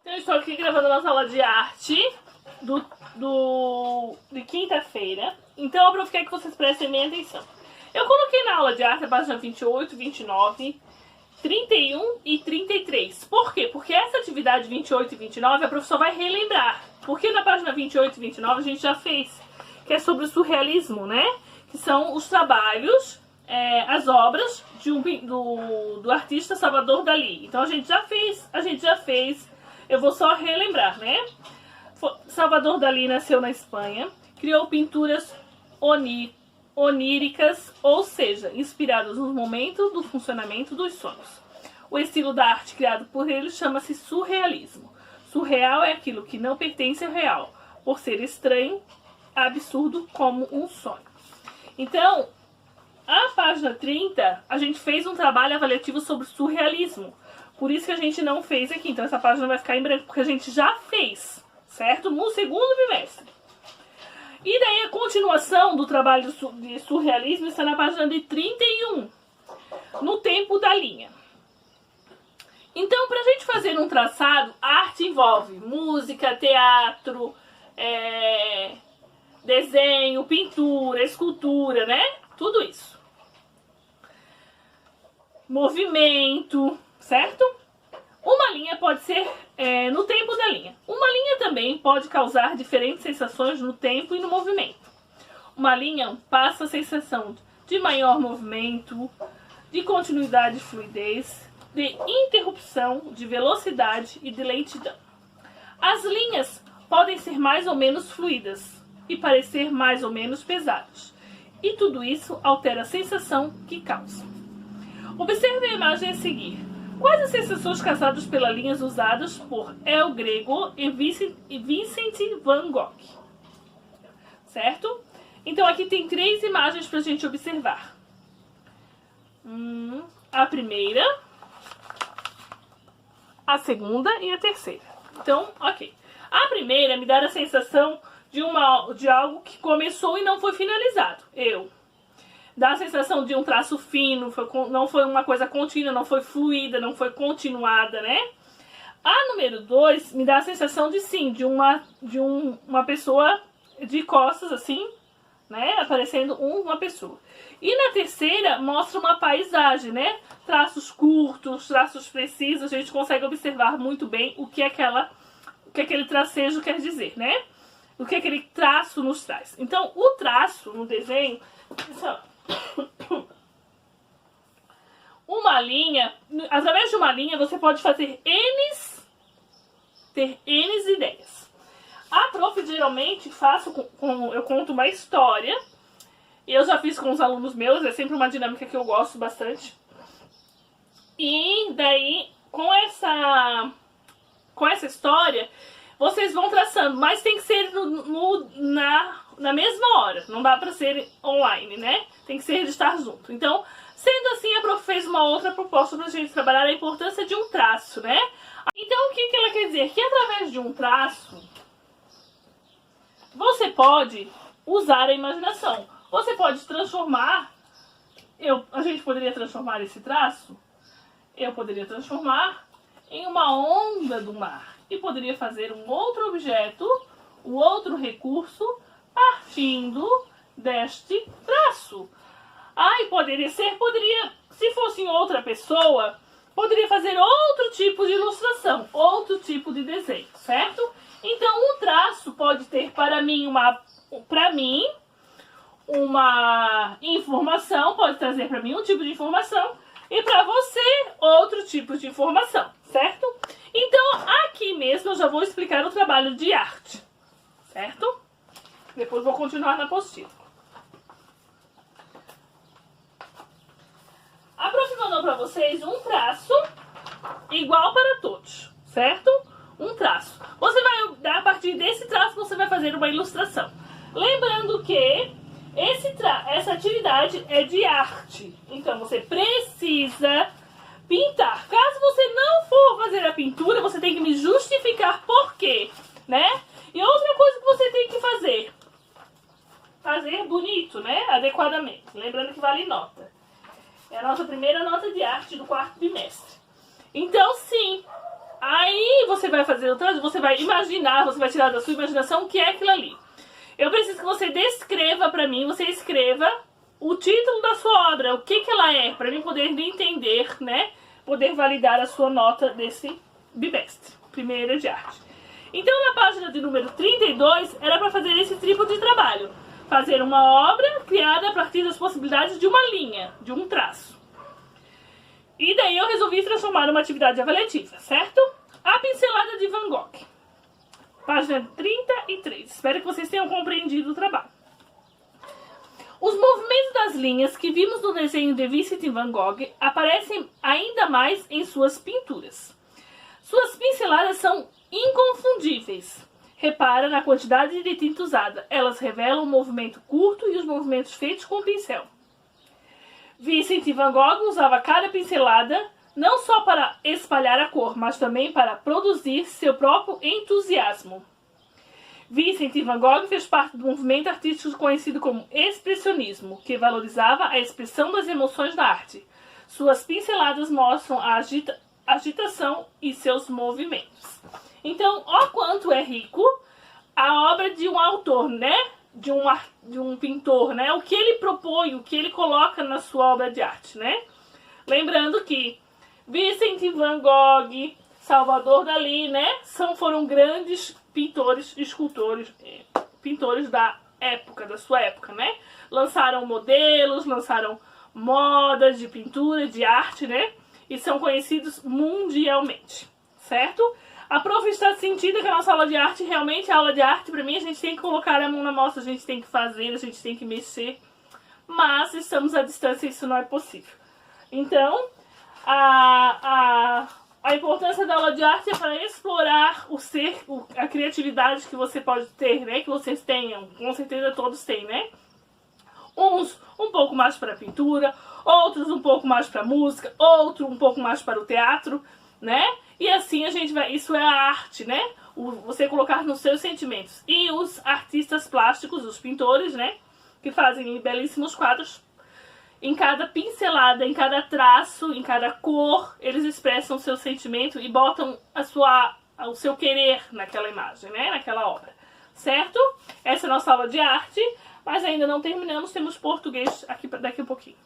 Eu estou aqui gravando uma aula de arte de quinta-feira. Então, a prof quer que vocês prestem bem atenção. Eu coloquei na aula de arte a página 28, 29, 31 e 33. Por quê? Porque essa atividade 28 e 29 a professora vai relembrar. Porque na página 28 e 29 a gente já fez, que é sobre o surrealismo, né? Que são os trabalhos, as obras do artista Salvador Dalí. Então a gente já fez. Eu vou só relembrar, né? Salvador Dalí nasceu na Espanha, criou pinturas oníricas, ou seja, inspiradas no momento do funcionamento dos sonhos. O estilo da arte criado por ele chama-se surrealismo. Surreal é aquilo que não pertence ao real, por ser estranho, absurdo como um sonho. Então, a página 30, a gente fez um trabalho avaliativo sobre surrealismo. Por isso que a gente não fez aqui. Então essa página vai ficar em branco, porque a gente já fez, certo? No segundo bimestre. E daí a continuação do trabalho de surrealismo está na página de 31, no tempo da linha. Então, para a gente fazer um traçado, a arte envolve música, teatro, desenho, pintura, escultura, né? Tudo isso. Movimento, certo? Uma linha pode ser no tempo da linha. Uma linha também pode causar diferentes sensações no tempo e no movimento. Uma linha passa a sensação de maior movimento, de continuidade e fluidez, de interrupção, de velocidade e de lentidão. As linhas podem ser mais ou menos fluidas e parecer mais ou menos pesadas. E tudo isso altera a sensação que causa. Observe a imagem a seguir. Quais as sensações causadas pelas linhas usadas por El Greco e Vincent van Gogh? Certo? Então aqui tem 3 imagens para a gente observar. A primeira, a segunda e a terceira. Então, ok. A primeira me dá a sensação de algo que começou e não foi finalizado. Dá a sensação de um traço fino, não foi uma coisa contínua, não foi fluida, não foi continuada, né? A número 2 me dá a sensação de uma pessoa de costas, assim, né? Aparecendo uma pessoa. E na terceira mostra uma paisagem, né? Traços curtos, traços precisos, a gente consegue observar muito bem o que aquele tracejo quer dizer, né? O que aquele traço nos traz. Então, o traço no desenho... Uma linha, através de uma linha você pode fazer ter N ideias. A prof geralmente eu conto uma história, e eu já fiz com os alunos meus, é sempre uma dinâmica que eu gosto bastante. E daí, com essa história, vocês vão traçando, mas tem que ser na mesma hora, não dá pra ser online, né? Tem que ser de estar junto. Então, sendo assim, a prof fez uma outra proposta pra gente trabalhar a importância de um traço, né? Então, o que ela quer dizer? Que através de um traço, você pode usar a imaginação. Você pode transformar, a gente poderia transformar esse traço, eu poderia transformar em uma onda do mar. E poderia fazer um outro objeto, um outro recurso, partindo deste traço. Poderia, se fosse outra pessoa, poderia fazer outro tipo de ilustração, outro tipo de desenho, certo? Então, o traço pode ter para mim uma informação, pode trazer para mim um tipo de informação, e para você, outro tipo de informação, certo? Então, aqui mesmo eu já vou explicar o trabalho de arte, certo? Depois vou continuar na apostila. A prof mandou para vocês um traço igual para todos, certo? Um traço. Você vai, a partir desse traço, você vai fazer uma ilustração. Lembrando que essa atividade é de arte. Então, você precisa pintar. Caso você não for fazer a pintura, você tem que me justificar por quê, né? E outra coisa que você tem que fazer bonito, né? Adequadamente. Lembrando que vale nota. É a nossa primeira nota de arte do 4º bimestre. Então, sim, a Aí você vai fazer o traço, você vai imaginar, você vai tirar da sua imaginação o que é aquilo ali. Eu preciso que você descreva pra mim, você escreva o título da sua obra, o que ela é, pra mim poder entender, né? Poder validar a sua nota desse bimestre, primeira de arte. Então, na página de número 32, era para fazer esse tipo de trabalho. Fazer uma obra criada a partir das possibilidades de uma linha, de um traço. E daí eu resolvi transformar numa atividade avaliativa, certo? A pincelada de Van Gogh. Página 33. Espero que vocês tenham compreendido o trabalho. Os movimentos das linhas que vimos no desenho de Vincent van Gogh aparecem ainda mais em suas pinturas. Suas pinceladas são inconfundíveis. Repara na quantidade de tinta usada. Elas revelam o movimento curto e os movimentos feitos com o pincel. Vincent van Gogh usava cada pincelada não só para espalhar a cor, mas também para produzir seu próprio entusiasmo. Vincent van Gogh fez parte do movimento artístico conhecido como expressionismo, que valorizava a expressão das emoções na arte. Suas pinceladas mostram a agitação e seus movimentos. Então, ó quanto é rico a obra de um autor, né? De um pintor, né? O que ele propõe, o que ele coloca na sua obra de arte, né? Lembrando que Vincent van Gogh, Salvador Dalí, né? Foram grandes pintores, escultores, pintores da época, da sua época, né? Lançaram modelos, lançaram modas de pintura, de arte, né? E são conhecidos mundialmente, certo? A prof está sentida que a nossa aula de arte, realmente a aula de arte, pra mim, a gente tem que colocar a mão na massa, a gente tem que fazer, a gente tem que mexer, mas estamos à distância e isso não é possível. Então, a importância da aula de arte é para explorar a criatividade que você pode ter, né? Que vocês tenham, com certeza todos têm, né? Uns um pouco mais para pintura, outros um pouco mais para música, outro um pouco mais para o teatro, né? E assim a gente vai, isso é a arte, né? Você colocar nos seus sentimentos. E os artistas plásticos, os pintores, né? Que fazem belíssimos quadros. Em cada pincelada, em cada traço, em cada cor, eles expressam o seu sentimento e botam o seu querer naquela imagem, né? Naquela obra, certo? Essa é a nossa aula de arte, mas ainda não terminamos, temos português aqui daqui a pouquinho.